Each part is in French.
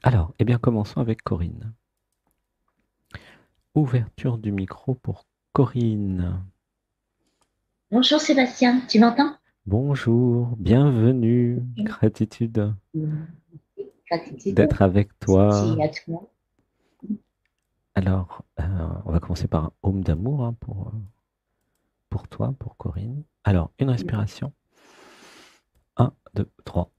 Alors, eh bien, commençons avec Corinne. Ouverture du micro pour Corinne. Bonjour Sébastien, tu m'entends? Bonjour, bienvenue, gratitude Gratitude, d'être avec merci toi. à toi. Alors, on va commencer par un home d'amour hein, pour toi, pour Corinne. Alors, une respiration. Un, 2, 3.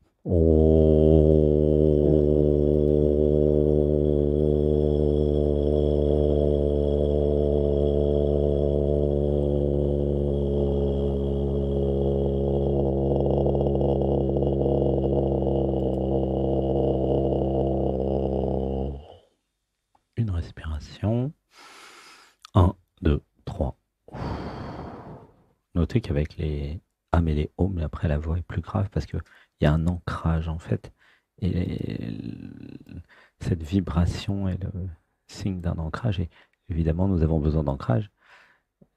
Une respiration. Un, 2, 3. Notez qu'avec les âmes et les ohms, après la voix est plus grave parce qu'il y a un ancrage en fait. Et cette vibration est le signe d'un ancrage. Et évidemment, nous avons besoin d'ancrage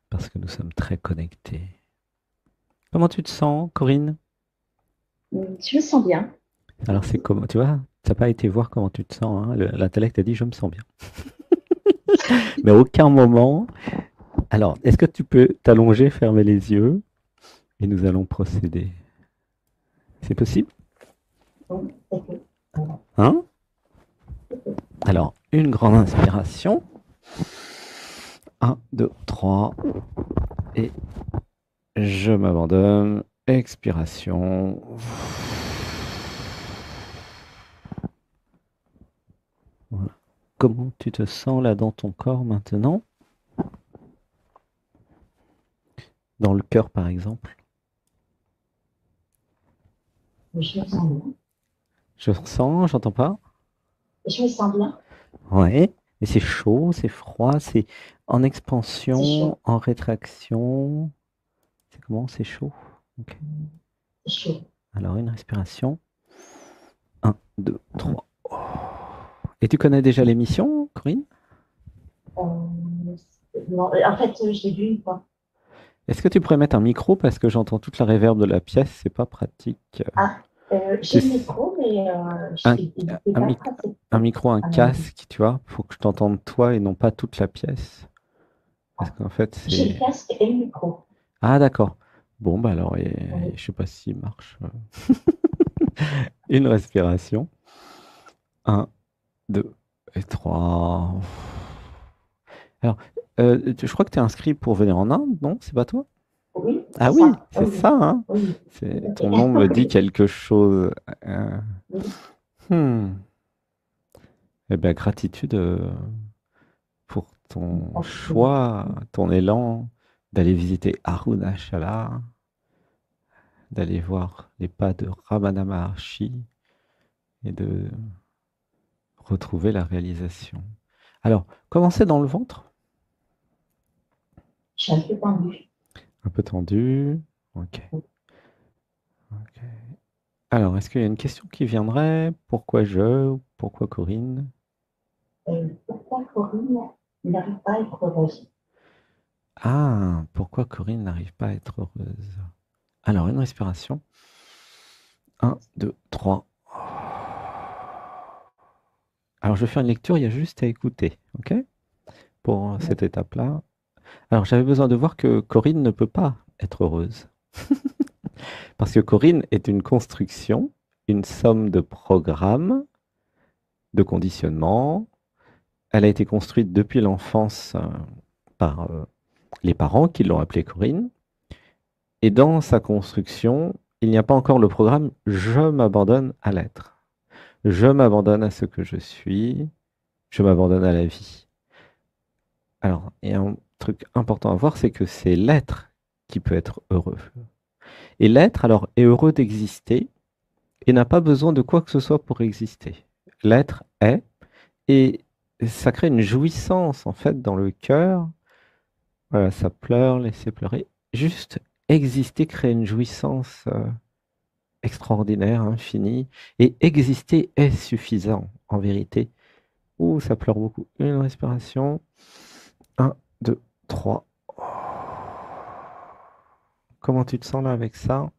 parce que nous sommes très connectés. Comment tu te sens, Corinne? Je me sens bien. Alors, c'est comment, tu vois, tu n'as pas été voir comment tu te sens. Hein. L'intellect a dit, je me sens bien. Mais à aucun moment. Alors, est-ce que tu peux t'allonger, fermer les yeux et nous allons procéder? C'est possible? Hein? Alors, une grande inspiration. Un, 2, 3. Et je m'abandonne. Expiration. Voilà. Comment tu te sens là dans ton corps maintenant? Dans le cœur, par exemple. Je me sens bien. Je ressens, j'entends pas. Je me sens bien. Ouais. Et c'est chaud, c'est froid, c'est en C'est expansion, chaud. en rétraction. C'est comment? C'est chaud. Ok. C'est chaud. Alors, une respiration. Un, 2, 3. Et tu connais déjà l'émission, Corinne? Non, en fait, je l'ai vu une fois. Est-ce que tu pourrais mettre un micro parce que j'entends toute la réverb de la pièce, c'est pas pratique. Ah, Tu j'ai le s- micro, mais un, il n'était un pas mic- pratique un micro, un à mon avis. casque, tu vois, faut que je t'entende toi et non pas toute la pièce. Parce Ah, qu'en fait, j'ai le c'est. casque et le micro. Ah, d'accord. Bon, bah alors, Oui. je sais pas s'il marche. Une respiration. Un, deux et trois. Alors, je crois que tu es inscrit pour venir en Inde, non? C'est pas toi? Oui, Ah c'est oui, ça. c'est Oui, ça, hein? oui, oui. Ton nom me dit Oui, quelque chose. Euh, oui. hmm. Eh bien, gratitude pour ton Gratitude. choix, ton élan d'aller visiter Arunachala, d'aller voir les pas de Ramana Maharshi et de retrouver la réalisation. Alors, commencez dans le ventre, Je suis un peu tendue. un peu tendu. Ok. Ok. Alors, est-ce qu'il y a une question qui viendrait? Pourquoi je? Pourquoi Corinne? Pourquoi Corinne n'arrive pas à être heureuse? Ah, pourquoi Corinne n'arrive pas à être heureuse? Alors, une respiration. Un, 2, 3. Alors, je vais faire une lecture, il y a juste à écouter, ok? Pour cette étape-là. Alors, j'avais besoin de voir que Corinne ne peut pas être heureuse. Parce que Corinne est une construction, une somme de programmes, de conditionnements. Elle a été construite depuis l'enfance par les parents qui l'ont appelée Corinne. Et dans sa construction, il n'y a pas encore le programme je m'abandonne à l'être. Je m'abandonne à ce que je suis, je m'abandonne à la vie. Alors, il y a un truc important à voir, c'est que c'est l'être qui peut être heureux. Et l'être, alors, est heureux d'exister et n'a pas besoin de quoi que ce soit pour exister. L'être est, et ça crée une jouissance, en fait, dans le cœur. Voilà, ça pleure, laisser pleurer. Juste exister crée une jouissance extraordinaire, infinie. Et exister est suffisant, en vérité. Ouh, ça pleure beaucoup. Une respiration. Un, 2, 3. Comment tu te sens là avec ça?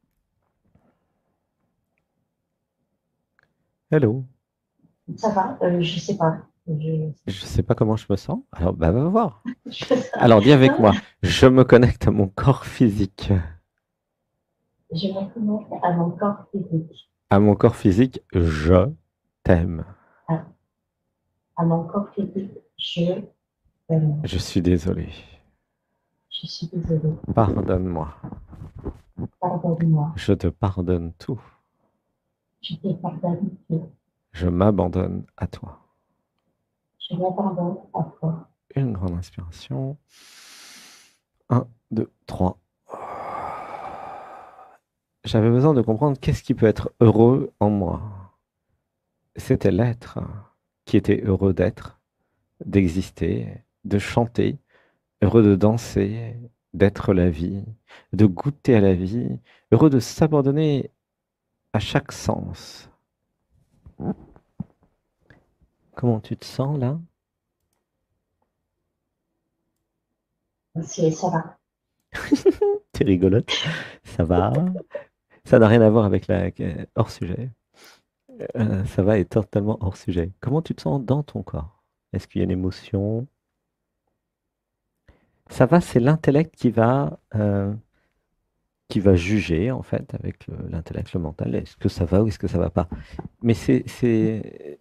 Hello. Ça va, je sais pas. Je sais pas comment je me sens. Alors, bah, va voir. Je, Alors, dis avec non, moi, je me connecte à mon corps physique. je me connecte à mon corps physique, À mon corps physique, je t'aime. à, à mon corps physique. Je suis désolé. Je suis désolée. Pardonne-moi. Pardonne-moi. Je te pardonne tout. Je te pardonne tout. Je m'abandonne à toi. Je m'abandonne à toi. Une grande inspiration. Un, 2, 3. J'avais besoin de comprendre qu'est-ce qui peut être heureux en moi. C'était l'être qui était heureux d'être, d'exister, de chanter, heureux de danser, d'être la vie, de goûter à la vie, heureux de s'abandonner à chaque sens. Comment tu te sens là? Ça va. T'es rigolote, ça va? Ça n'a rien à voir avec la hors sujet. Ça va est totalement hors sujet. Comment tu te sens dans ton corps? Est-ce qu'il y a une émotion? Ça va, c'est l'intellect qui va juger en fait avec l'intellect, le mental. Est-ce que ça va ou est-ce que ça va pas? Mais il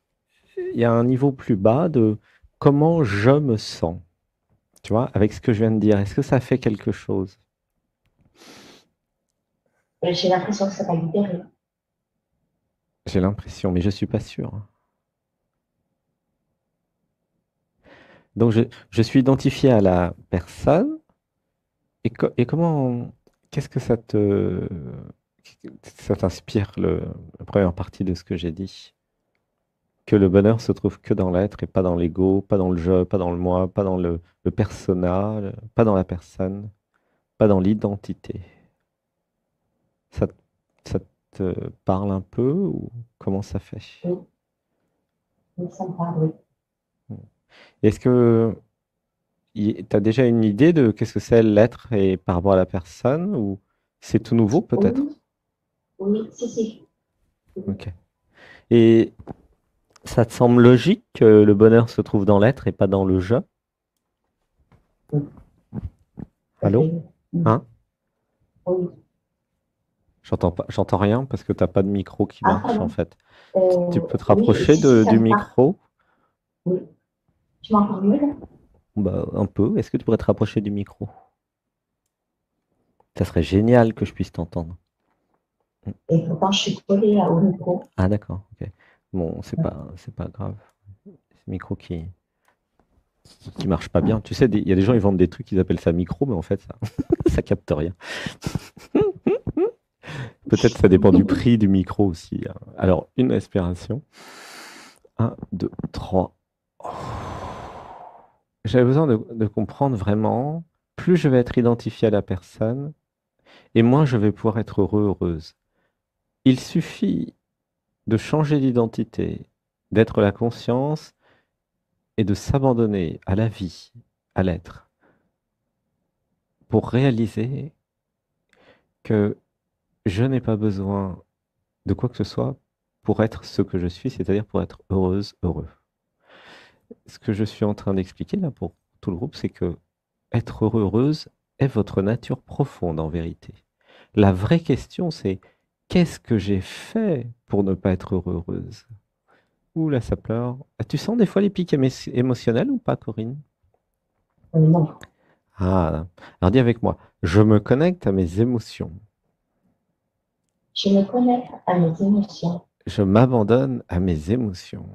y a un niveau plus bas de comment je me sens. Tu vois, avec ce que je viens de dire, est-ce que ça fait quelque chose? J'ai l'impression que ça va libérer. J'ai l'impression, mais je suis pas sûr. Donc je suis identifié à la personne et comment, qu'est-ce que ça t'inspire la première partie de ce que j'ai dit? Que le bonheur se trouve que dans l'être et pas dans l'ego, pas dans le je, pas dans le moi, pas dans le persona, pas dans la personne, pas dans l'identité. Ça, ça te parle un peu ou comment ça fait? Oui, oui, ça me parle. Est-ce que tu as déjà une idée de qu'est-ce que c'est l'être et par rapport à la personne ou c'est tout nouveau peut-être? Oui, oui, si, si. Ok. Et ça te semble logique que le bonheur se trouve dans l'être et pas dans le je? Oui, ça Allô? fait. Oui, Hein? oui. J'entends pas, j'entends rien parce que t'as pas de micro qui Ah, marche en pardon. fait. Tu peux te Oui, rapprocher si, si, ça du me parle. micro? Oui. Tu m'entends mieux là? Bah, un peu. Est-ce que tu pourrais te rapprocher du micro? Ça serait génial que je puisse t'entendre. Et pourtant, je suis collée au micro. Ah d'accord, ok. Bon, Ouais. c'est pas grave. C'est le micro qui marche pas bien. Tu sais, il y a des gens, ils vendent des trucs, ils appellent ça micro, mais en fait, ça, ça capte rien. Peut-être ça dépend du prix du micro aussi, hein. Alors, une respiration. Un, 2, 3. J'avais besoin de comprendre vraiment, plus je vais être identifié à la personne, et moins je vais pouvoir être heureux, heureuse. Il suffit de changer d'identité, d'être la conscience et de s'abandonner à la vie, à l'être, pour réaliser que je n'ai pas besoin de quoi que ce soit pour être ce que je suis, c'est-à-dire pour être heureuse, heureux. Ce que je suis en train d'expliquer là pour tout le groupe, c'est que être heureux, heureuse est votre nature profonde en vérité. La vraie question, c'est qu'est-ce que j'ai fait pour ne pas être heureux, heureuse? Ouh là, ça pleure. Ah, tu sens des fois les pics émotionnels ou pas, Corinne? Non. Ah, alors dis avec moi, je me connecte à mes émotions. Je me connecte à mes émotions. Je m'abandonne à mes émotions.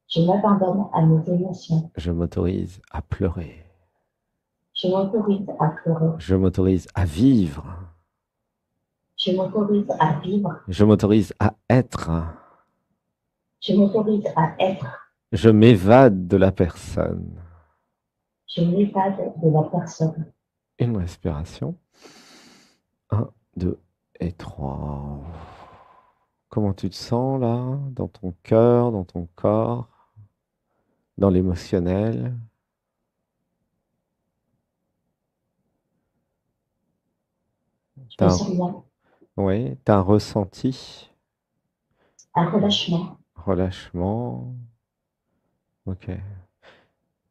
Je m'abandonne à mes émotions. Je m'autorise à pleurer. Je m'autorise à pleurer. Je m'autorise à vivre. Je m'autorise à vivre. Je m'autorise à être. Je m'autorise à être. Je m'évade de la personne. Je m'évade de la personne. Une respiration. Un, 2 et 3. Comment tu te sens là, dans ton cœur, dans ton corps, dans l'émotionnel? Je me T'as un, sens bien. ouais, t'as un ressenti, Un relâchement. relâchement. Ok.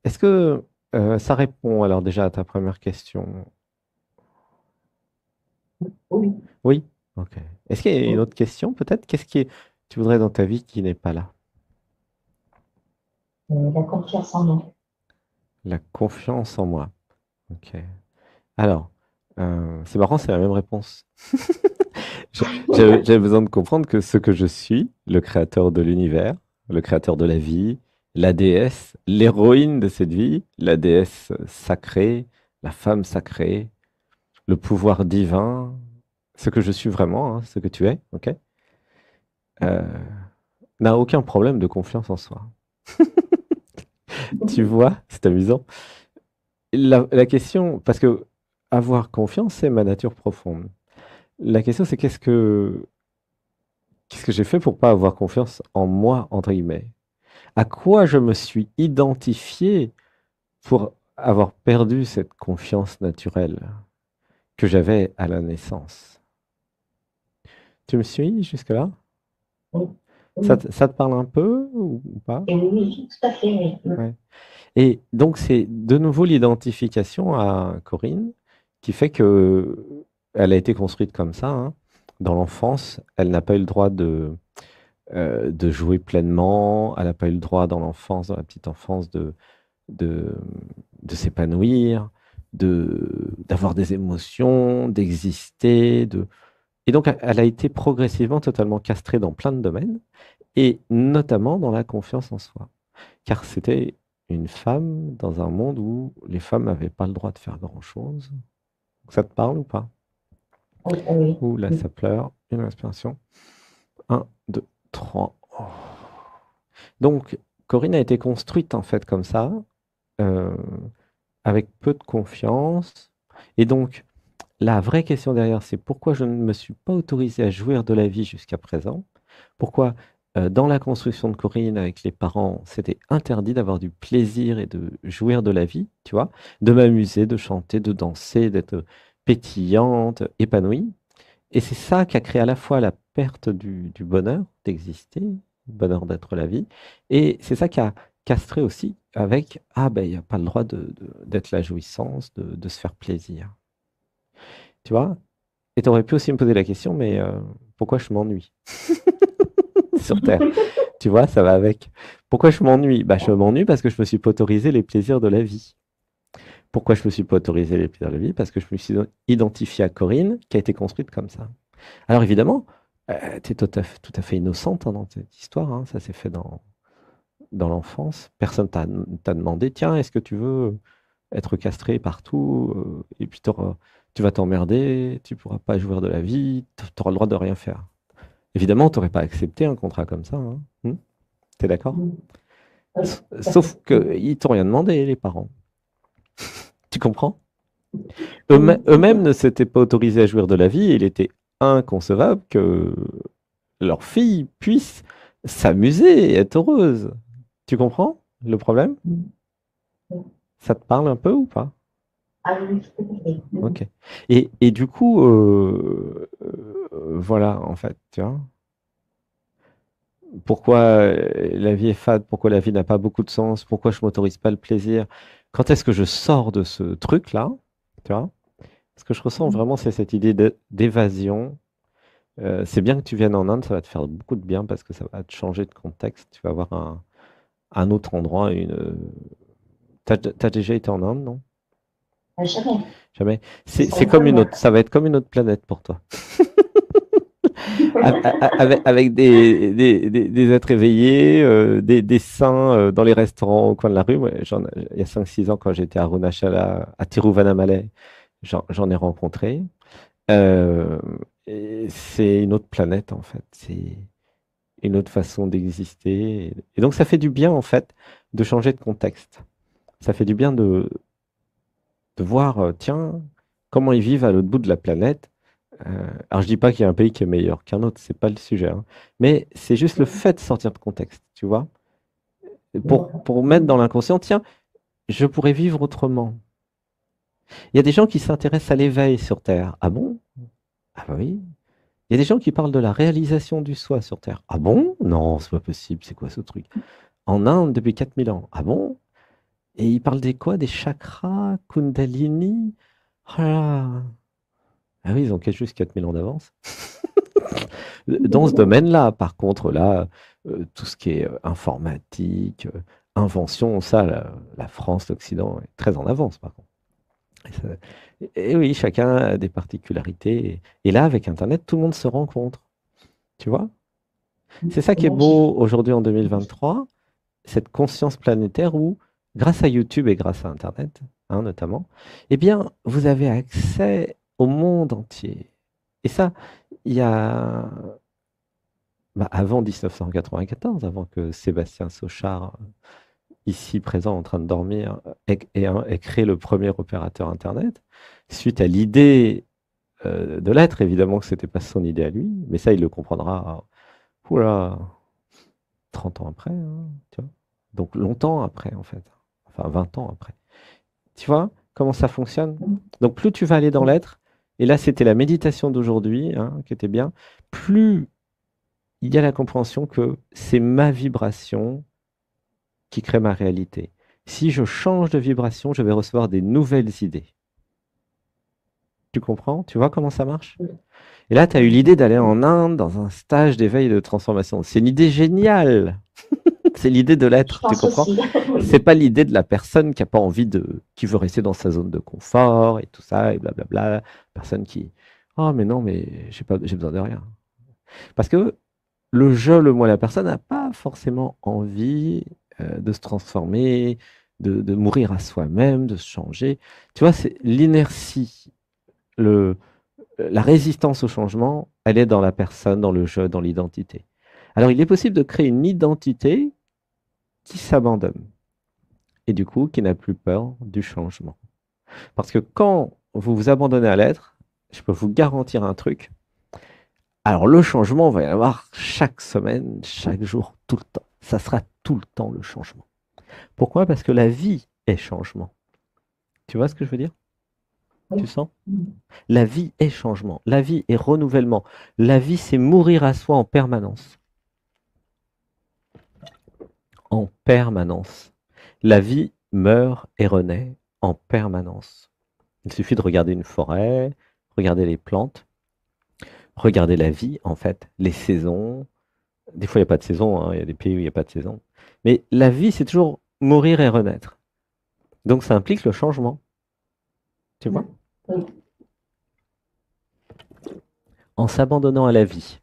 Est-ce que ça répond alors déjà à ta première question? Oui, Oui. Ok. Est-ce qu'il y a une oui. autre question peut-être? Qu'est-ce tu voudrais dans ta vie qui n'est pas là? La confiance en nous. La confiance en moi. Ok. Alors, c'est marrant, c'est la même réponse. J'avais besoin de comprendre que ce que je suis, le créateur de l'univers, le créateur de la vie, la déesse, l'héroïne de cette vie, la déesse sacrée, la femme sacrée, le pouvoir divin, ce que je suis vraiment, hein, ce que tu es, ok, euh, n'a aucun problème de confiance en soi. Tu vois, c'est amusant. La question, parce que avoir confiance, c'est ma nature profonde. La question, c'est qu'est-ce que j'ai fait pour pas avoir confiance en moi, entre guillemets? À quoi je me suis identifié pour avoir perdu cette confiance naturelle que j'avais à la naissance? Tu me suis jusque-là? Oui, Ça, oui. ça te parle un peu ou pas? Et oui, oui, tout à fait, oui. Ouais. Et donc, c'est de nouveau l'identification à Corinne qui fait que elle a été construite comme ça, hein. Dans l'enfance, elle n'a pas eu le droit de jouer pleinement, elle n'a pas eu le droit dans l'enfance, dans la petite enfance, de, de s'épanouir, d'avoir des émotions, d'exister. Et donc, elle a été progressivement totalement castrée dans plein de domaines, et notamment dans la confiance en soi. Car c'était une femme dans un monde où les femmes n'avaient pas le droit de faire grand-chose. Ça te parle ou pas? Oui, oui, Ouh là, oui. ça pleure. Une respiration. Un, deux, trois. Oh. Donc, Corinne a été construite en fait comme ça, euh, avec peu de confiance. Et donc, la vraie question derrière, c'est pourquoi je ne me suis pas autorisé à jouir de la vie jusqu'à présent? Pourquoi, dans la construction de Corinne avec les parents, c'était interdit d'avoir du plaisir et de jouir de la vie, tu vois, de m'amuser, de chanter, de danser, d'être pétillante, épanouie. Et c'est ça qui a créé à la fois la perte du bonheur d'exister, le bonheur d'être la vie, et c'est ça qui a castré aussi avec, ah ben, il n'y a pas le droit d'être la jouissance, de se faire plaisir. Tu vois? Et tu aurais pu aussi me poser la question, mais pourquoi je m'ennuie sur Terre? Tu vois, ça va avec. Pourquoi je m'ennuie? Bah, je m'ennuie parce que je me suis pas autorisé les plaisirs de la vie. Pourquoi je me suis pas autorisé les plaisirs de la vie? Parce que je me suis identifié à Corinne, qui a été construite comme ça. Alors évidemment, tu es tout à fait innocente hein, dans cette histoire, hein, ça s'est fait dans l'enfance. Personne t'a demandé, tiens, est-ce que tu veux être castré partout et puis tu vas t'emmerder, tu pourras pas jouir de la vie, tu auras le droit de rien faire. Évidemment, tu n'aurais pas accepté un contrat comme ça. Hein. T'es d'accord? Oui, oui, tout à fait. Sauf qu'ils t'ont rien demandé, les parents. Tu comprends? Oui, Eux-mêmes ne s'étaient pas autorisés à jouir de la vie et il était inconcevable que leur fille puisse s'amuser et être heureuse. Tu comprends le problème? oui, oui. Ça te parle un peu ou pas? Ah oui, tout à fait. Oui, Ok. Et du coup, voilà, en fait, tu vois. Pourquoi la vie est fade? Pourquoi la vie n'a pas beaucoup de sens? Pourquoi je m'autorise pas le plaisir? Quand est-ce que je sors de ce truc-là? Tu vois? Ce que je ressens oui. vraiment, c'est cette idée d'évasion. C'est bien que tu viennes en Inde, ça va te faire beaucoup de bien parce que ça va te changer de contexte. Tu vas avoir un autre endroit, t'as déjà été en Inde, non? Jamais. Jamais. Ce C'est serait une comme une autre, première. ça va être comme une autre planète pour toi. Avec des êtres éveillés, des saints dans les restaurants au coin de la rue. Ouais, il y a 5 6 ans, quand j'étais à Arunachala, à Tiruvannamalai, j'en ai rencontré. Euh, et c'est une autre planète, en fait. C'est une autre façon d'exister. Et donc, ça fait du bien, en fait, de changer de contexte. Ça fait du bien de voir, tiens, comment ils vivent à l'autre bout de la planète. Alors, je dis pas qu'il y a un pays qui est meilleur qu'un autre, c'est pas le sujet, hein. Mais c'est juste le fait de sortir de contexte, tu vois, pour mettre dans l'inconscient, tiens, je pourrais vivre autrement. Il y a des gens qui s'intéressent à l'éveil sur Terre. Ah bon? Ah bah oui. Il y a des gens qui parlent de la réalisation du soi sur Terre. Ah bon? Non, c'est pas possible. C'est quoi ce truc? En Inde, depuis 4000 ans. Ah bon? Et ils parlent des quoi? Des chakras, Kundalini? Oh là. Ah oui, ils ont juste 4000 ans d'avance. Dans ce domaine-là, par contre, là, tout ce qui est informatique, invention, ça, la France, l'Occident est très en avance, par contre. Et, et oui, chacun a des particularités. Et là, avec Internet, tout le monde se rencontre. Tu vois? C'est ça qui est Moi, j'ai beau aujourd'hui en 2023, cette conscience planétaire où, grâce à YouTube et grâce à Internet, hein, notamment, eh bien, vous avez accès au monde entier. Et ça, il y a, bah, avant 1994, avant que Sébastien Sauchard, ici présent en train de dormir, ait créé le premier opérateur Internet, suite à l'idée de l'être, évidemment que ce n'était pas son idée à lui, mais ça, il le comprendra, oula, 30 ans après, hein, tu vois. Donc longtemps après, en fait. Enfin, 20 ans après. Tu vois comment ça fonctionne? Donc plus tu vas aller dans l'être, et là c'était la méditation d'aujourd'hui, hein, qui était bien, plus il y a la compréhension que c'est ma vibration qui crée ma réalité. Si je change de vibration, je vais recevoir des nouvelles idées. Tu comprends? Tu vois comment ça marche? Et là, tu as eu l'idée d'aller en Inde dans un stage d'éveil et de transformation. C'est une idée géniale. C'est l'idée de je l'être, tu pense comprends? aussi. C'est pas l'idée de la personne qui a pas envie qui veut rester dans sa zone de confort et tout ça, et blablabla. Personne qui, oh, mais non, mais j'ai besoin de rien. Parce que le je, le moi, la personne n'a pas forcément envie de se transformer, de mourir à soi-même, de se changer. Tu vois, c'est l'inertie, la résistance au changement, elle est dans la personne, dans le je, dans l'identité. Alors, il est possible de créer une identité qui s'abandonne et du coup qui n'a plus peur du changement. Parce que quand vous vous abandonnez à l'être, je peux vous garantir un truc. Alors le changement, on va y avoir chaque semaine, chaque jour, tout le temps. Ça sera tout le temps le changement. Pourquoi? Parce que la vie est changement. Tu vois ce que je veux dire? Oui. Tu sens? La vie est changement. La vie est renouvellement. La vie, c'est mourir à soi en permanence. En permanence. La vie meurt et renaît en permanence. Il suffit de regarder une forêt, regarder les plantes, regarder la vie, en fait, les saisons. Des fois, il n'y a pas de saison, hein, il y a des pays où il n'y a pas de saison. Mais la vie, c'est toujours mourir et renaître. Donc, ça implique le changement, tu vois? Oui. En s'abandonnant à la vie,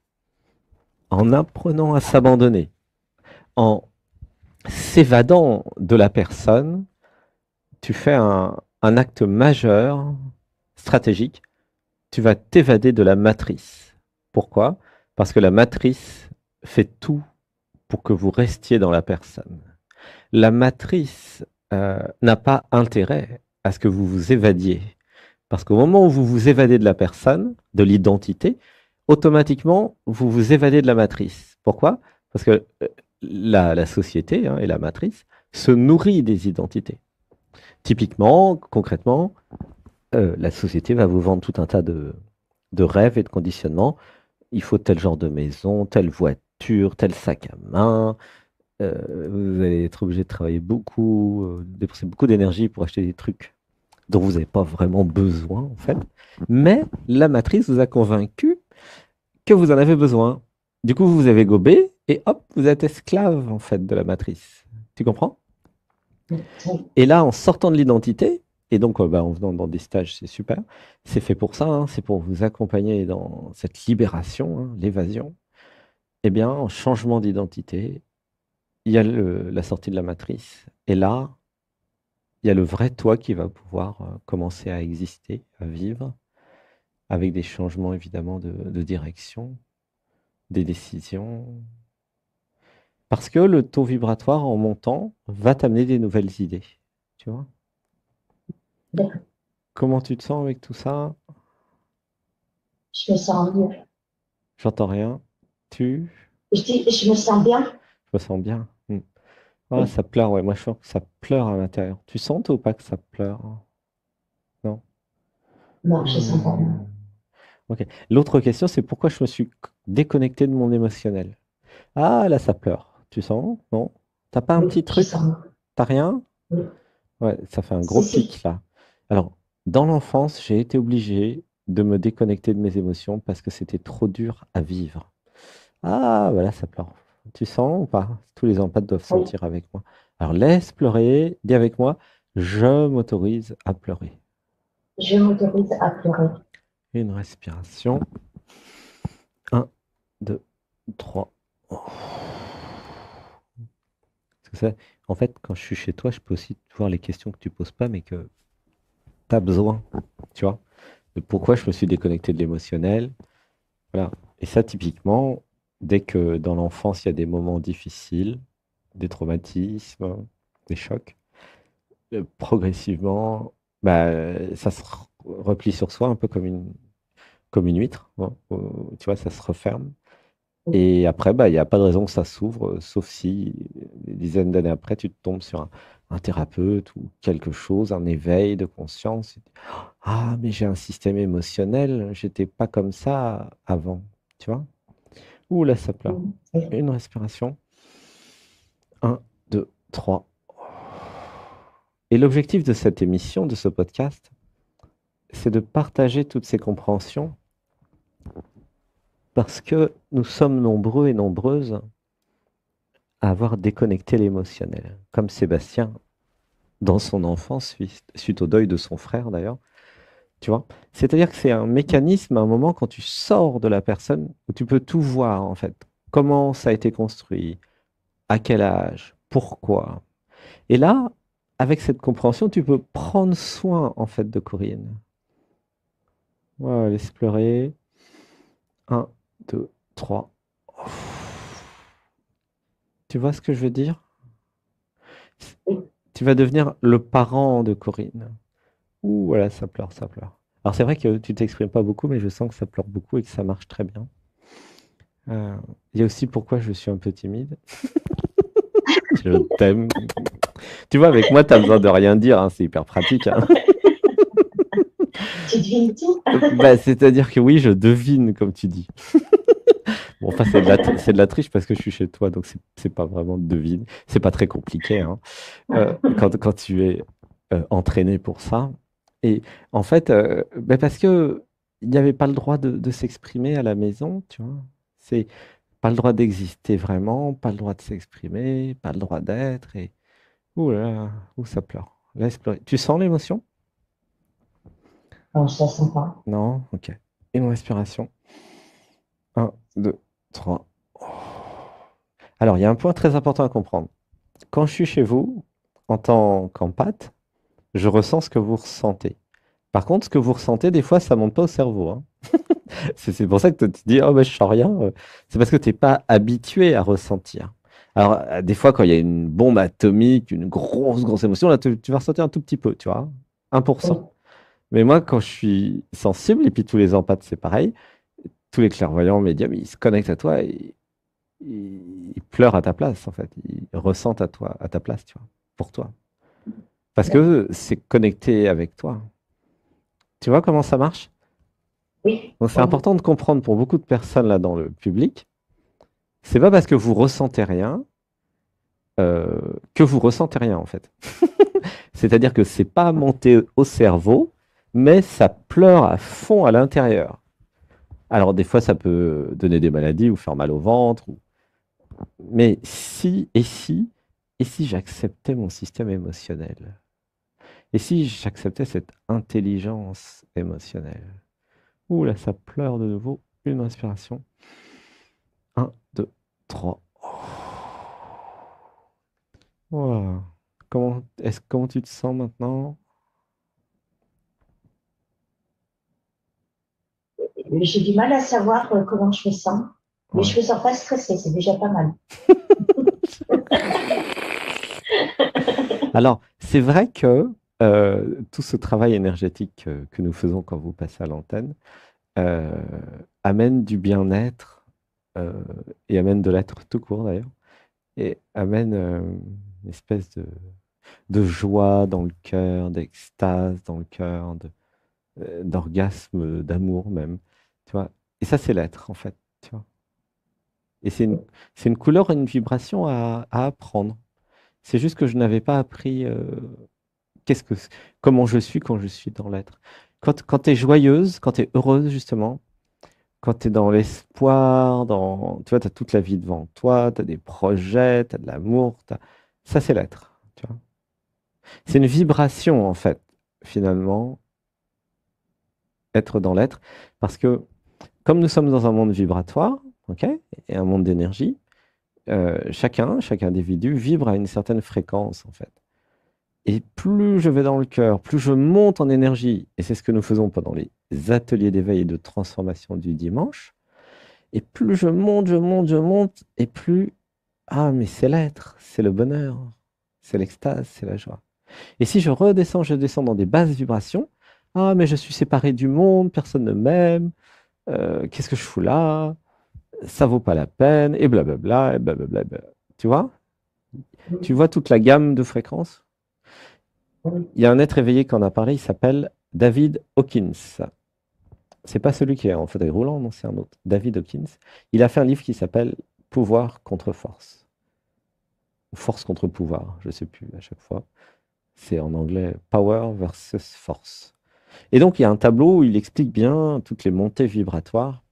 en apprenant à s'abandonner, en s'évadant de la personne, tu fais un acte majeur, stratégique. Tu vas t'évader de la matrice. Pourquoi? Parce que la matrice fait tout pour que vous restiez dans la personne. La matrice n'a pas intérêt à ce que vous vous évadiez. Parce qu'au moment où vous vous évadez de la personne, de l'identité, automatiquement, vous vous évadez de la matrice. Pourquoi? Parce que la société, hein, et la matrice se nourrit des identités. Typiquement, concrètement, la société va vous vendre tout un tas de rêves et de conditionnements. Il faut tel genre de maison, telle voiture, tel sac à main, vous allez être obligé de travailler beaucoup, dépenser beaucoup d'énergie pour acheter des trucs dont vous n'avez pas vraiment besoin, en fait. Mais la matrice vous a convaincu que vous en avez besoin. Du coup, vous avez gobé et hop, vous êtes esclave, en fait, de la matrice. Tu comprends? Oui. Et là, en sortant de l'identité, et donc bah, en venant dans des stages, c'est super, c'est fait pour ça, hein, c'est pour vous accompagner dans cette libération, hein, l'évasion. Eh bien, en changement d'identité, il y a la sortie de la matrice. Et là, il y a le vrai toi qui va pouvoir commencer à exister, à vivre, avec des changements évidemment de direction, des décisions. Parce que le taux vibratoire en montant va t'amener des nouvelles idées. Tu vois? D'accord. Comment tu te sens avec tout ça? Je me sens mieux. J'entends rien. Tu? Je dis, je me sens bien. Je me sens bien. Hmm. Ah, Oui. ça pleure, ouais. Moi, je sens que ça pleure à l'intérieur. Tu sens toi ou pas que ça pleure? Non? Non, je ne sens pas bien. Hmm. Ok. L'autre question, c'est pourquoi je me suis déconnecté de mon émotionnel. Ah, là, ça pleure. Tu sens? Non? T'as pas un Oui, petit je truc? sens. T'as rien? Oui. Ouais, ça fait un gros Si, pic si. là. Alors, dans l'enfance, j'ai été obligé de me déconnecter de mes émotions parce que c'était trop dur à vivre. Ah, voilà, ça pleure. Tu sens ou pas? Tous les empathes doivent Oui. sentir avec moi. Alors, laisse pleurer. Dis avec moi, je m'autorise à pleurer. Je m'autorise à pleurer. Une respiration. Un, 2, 3. Parce que ça, en fait, quand je suis chez toi, je peux aussi voir les questions que tu poses pas, mais que tu as besoin, tu vois, de pourquoi je me suis déconnecté de l'émotionnel. Voilà. Et ça, typiquement, dès que dans l'enfance, il y a des moments difficiles, des traumatismes, des chocs, progressivement, bah, ça se replie sur soi un peu comme une huître, hein, tu vois, ça se referme. Oui. Et après, bah, il n'y a pas de raison que ça s'ouvre, sauf si des dizaines d'années après, tu tombes sur un thérapeute ou quelque chose, un éveil de conscience. Ah, mais j'ai un système émotionnel, j'étais pas comme ça avant, tu vois? Ouh là, ça pleure. Oui. Oui. Une respiration. Un, 2, 3. Et l'objectif de cette émission, de ce podcast, c'est de partager toutes ces compréhensions parce que nous sommes nombreux et nombreuses à avoir déconnecté l'émotionnel, comme Sébastien dans son enfance, suite au deuil de son frère d'ailleurs, tu vois. C'est-à-dire que c'est un mécanisme, à un moment, quand tu sors de la personne, où tu peux tout voir, en fait. Comment ça a été construit, à quel âge, pourquoi. Et là, avec cette compréhension, tu peux prendre soin, en fait, de Corinne. Voilà, laisse pleurer. Un, 2, 3. Tu vois ce que je veux dire? Oui. Tu vas devenir le parent de Corinne. Ouh, voilà, ça pleure, ça pleure. Alors c'est vrai que tu t'exprimes pas beaucoup, mais je sens que ça pleure beaucoup et que ça marche très bien. Euh, Il y a aussi pourquoi je suis un peu timide. Je t'aime. Tu vois, avec moi, tu as besoin de rien dire, hein, c'est hyper pratique, hein. Tu devines tout? Bah, c'est-à-dire que oui, je devine, comme tu dis. Bon, enfin, c'est de la triche parce que je suis chez toi, donc c'est pas vraiment de devine. C'est pas très compliqué, hein, quand tu es entraîné pour ça. Et en fait, bah, parce que il n'y avait pas le droit de s'exprimer à la maison, tu vois. C'est pas le droit d'exister vraiment, pas le droit de s'exprimer, pas le droit d'être. Et ouh là, là, ouh, ça pleure. Laisse pleurer. Tu sens l'émotion? Non, je la sens pas. Non? Ok. Une respiration. Un, deux, trois. Alors, il y a un point très important à comprendre. Quand je suis chez vous, en tant qu'empathe, je ressens ce que vous ressentez. Par contre, ce que vous ressentez, des fois, ça monte pas au cerveau, hein. C'est pour ça que toi, tu te dis, oh, bah, je sens rien. C'est parce que tu n'es pas habitué à ressentir. Alors, des fois, quand il y a une bombe atomique, une grosse, grosse émotion, là, tu vas ressentir un tout petit peu, tu vois, 1%. Oui. Mais moi, quand je suis sensible, et puis tous les empathes, c'est pareil, tous les clairvoyants, médiums, ils se connectent à toi et ils pleurent à ta place, en fait. Ils ressentent à toi, à ta place, tu vois, pour toi. Parce D'accord. que c'est connecté avec toi. Tu vois comment ça marche? Oui. Donc, c'est Oui. important de comprendre pour beaucoup de personnes là dans le public. C'est pas parce que vous ressentez rien euh, que vous ressentez rien, en fait. C'est-à-dire que c'est pas monté au cerveau, mais ça pleure à fond à l'intérieur. Alors, des fois, ça peut donner des maladies ou faire mal au ventre. Mais et si j'acceptais mon système émotionnel? Et si j'acceptais cette intelligence émotionnelle? Ouh là, ça pleure de nouveau. Une inspiration. Un, deux, trois. Voilà. Comment tu te sens maintenant? J'ai du mal à savoir comment je me sens, mais je Ouais. me sens pas stressée, c'est déjà pas mal. Alors, c'est vrai que tout ce travail énergétique que nous faisons quand vous passez à l'antenne euh, amène du bien-être euh, et amène de l'être tout court d'ailleurs, et amène une espèce de joie dans le cœur, d'extase dans le cœur, d'orgasme, d'amour même. tu vois. Et ça, c'est l'être, en fait, tu vois. Et c'est une couleur et une vibration à apprendre. C'est juste que je n'avais pas appris qu'est-ce que, comment je suis quand je suis dans l'être. Quand tu es joyeuse, quand tu es heureuse, justement, quand tu es dans l'espoir, tu vois, tu as toute la vie devant toi, tu as des projets, tu as de l'amour, ça, c'est l'être, tu vois. C'est une vibration, en fait, finalement, être dans l'être, parce que comme nous sommes dans un monde vibratoire, ok, et un monde d'énergie, chaque individu vibre à une certaine fréquence, en fait. Et plus je vais dans le cœur, plus je monte en énergie, et c'est ce que nous faisons pendant les ateliers d'éveil et de transformation du dimanche, et plus je monte, je monte, je monte, et plus, ah, mais c'est l'être, c'est le bonheur, c'est l'extase, c'est la joie. Et si je descends dans des basses vibrations, ah, mais je suis séparé du monde, personne ne m'aime, qu'est-ce que je fous là? Ça vaut pas la peine, et blablabla, et blablabla. Tu vois? Tu Oui, vois toute la gamme de fréquences? oui, Il y a un être éveillé qui en a parlé, il s'appelle David Hawkins. C'est pas celui qui est en fauteuil roulant, non, c'est un autre. David Hawkins. Il a fait un livre qui s'appelle Pouvoir contre force. Ou Force contre pouvoir, je sais plus à chaque fois. C'est en anglais Power versus Force. Et donc, il y a un tableau où il explique bien toutes les montées vibratoires.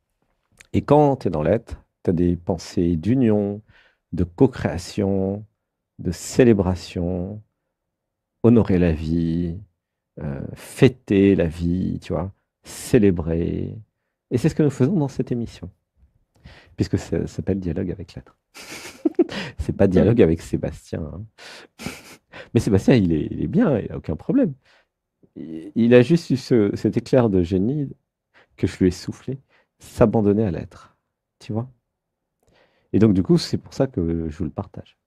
Et quand tu es dans l'être, tu as des pensées d'union, de co-création, de célébration, honorer la vie, fêter la vie, tu vois, célébrer. Et c'est ce que nous faisons dans cette émission, puisque ça s'appelle Dialogue avec l'être. C'est pas dialogue avec Sébastien, hein. Mais Sébastien, il est bien, il n'a aucun problème. Il a juste eu cet éclair de génie que je lui ai soufflé, s'abandonner à l'être, tu vois. Et donc, du coup, c'est pour ça que je vous le partage.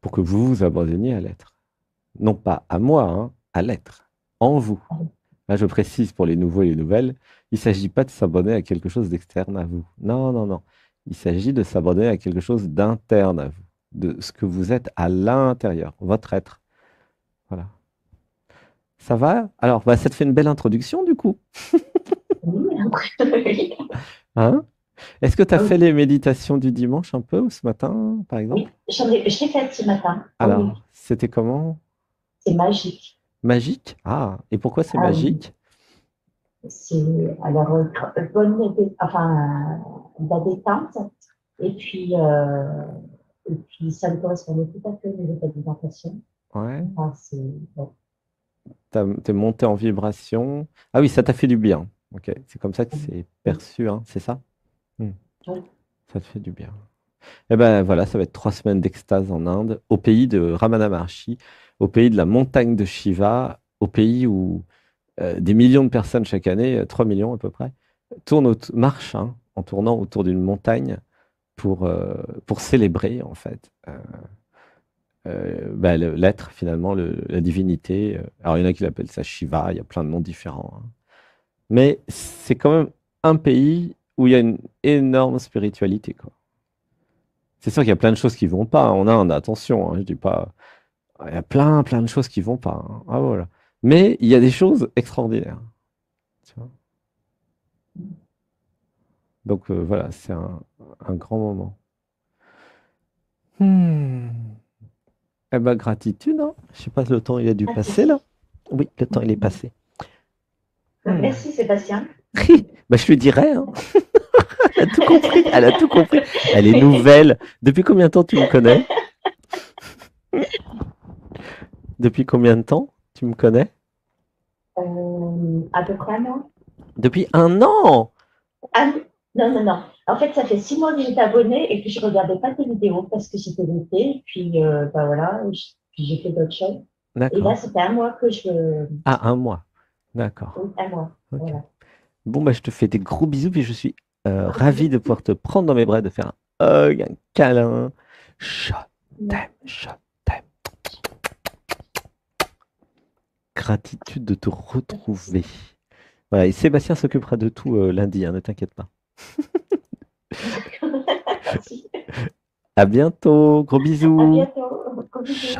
Pour que vous vous abandonniez à l'être. Non pas à moi, hein, à l'être, en vous. Là, je précise pour les nouveaux et les nouvelles, il ne s'agit pas de s'abonner à quelque chose d'externe à vous. Non, non, non. Il s'agit de s'abonner à quelque chose d'interne à vous, de ce que vous êtes à l'intérieur, votre être. Voilà. Ça va? Alors, bah, ça te fait une belle introduction du coup. oui, oui, Hein? Est-ce que tu as fait oui, les méditations du dimanche un peu, ou ce matin, par exemple? oui. Je l'ai faite ce matin. Oui, oui, Alors, c'était comment? c'est magique. Magique? Ah, et pourquoi c'est Ah oui, magique? c'est alors enfin la détente et puis ça me correspondait tout à fait au niveau de l'alimentation. Ouais. Enfin, c'est bon. T'es monté en vibration. Ah oui, ça t'a fait du bien. Ok, c'est comme ça que Oui, c'est oui, perçu, hein, c'est ça? Hmm. oui, Ça te fait du bien. Eh ben voilà, ça va être 3 semaines d'extase en Inde, au pays de Ramana Maharshi, au pays de la montagne de Shiva, au pays où des millions de personnes chaque année, 3 millions à peu près, marchent, hein, en tournant autour d'une montagne pour célébrer en fait bah, l'être finalement, la divinité. Alors il y en a qui l'appellent ça Shiva, il y a plein de noms différents, hein. Mais c'est quand même un pays où il y a une énorme spiritualité, quoi. C'est sûr qu'il y a plein de choses qui vont pas, hein. On a attention, hein, je dis pas. Il y a plein, plein de choses qui vont pas, hein. Ah, voilà. Mais il y a des choses extraordinaires, tu vois. Donc voilà, c'est un grand moment. Hmm. Eh ben, gratitude, hein. Je sais pas, le temps il a dû passer là. merci. Oui, le temps il est passé. Hmm. Merci Sébastien. Bah, je lui dirais, hein. Elle a tout compris, elle a tout compris. Elle est nouvelle. Depuis combien de temps tu me connais? Depuis combien de temps tu me connais? À peu près, non? Depuis un an! Ah non, non, non. En fait, ça fait 6 mois que j'étais abonnée et puis je regardais pas tes vidéos parce que j'étais l'été. Puis, bah voilà, puis j'ai fait d'autres choses. Et là, D'accord. ça fait un mois que je... Ah, un mois. D'accord. Oui, un mois. Ok. Voilà. Bon, bah, je te fais des gros bisous, puis je suis ravi de pouvoir te prendre dans mes bras, de faire un hug, un câlin. Je t'aime, je t'aime. Gratitude de te retrouver. Voilà, et Sébastien s'occupera de tout lundi, hein, ne t'inquiète pas. Merci. À bientôt, gros À bisous. bientôt. Gros Je bisous.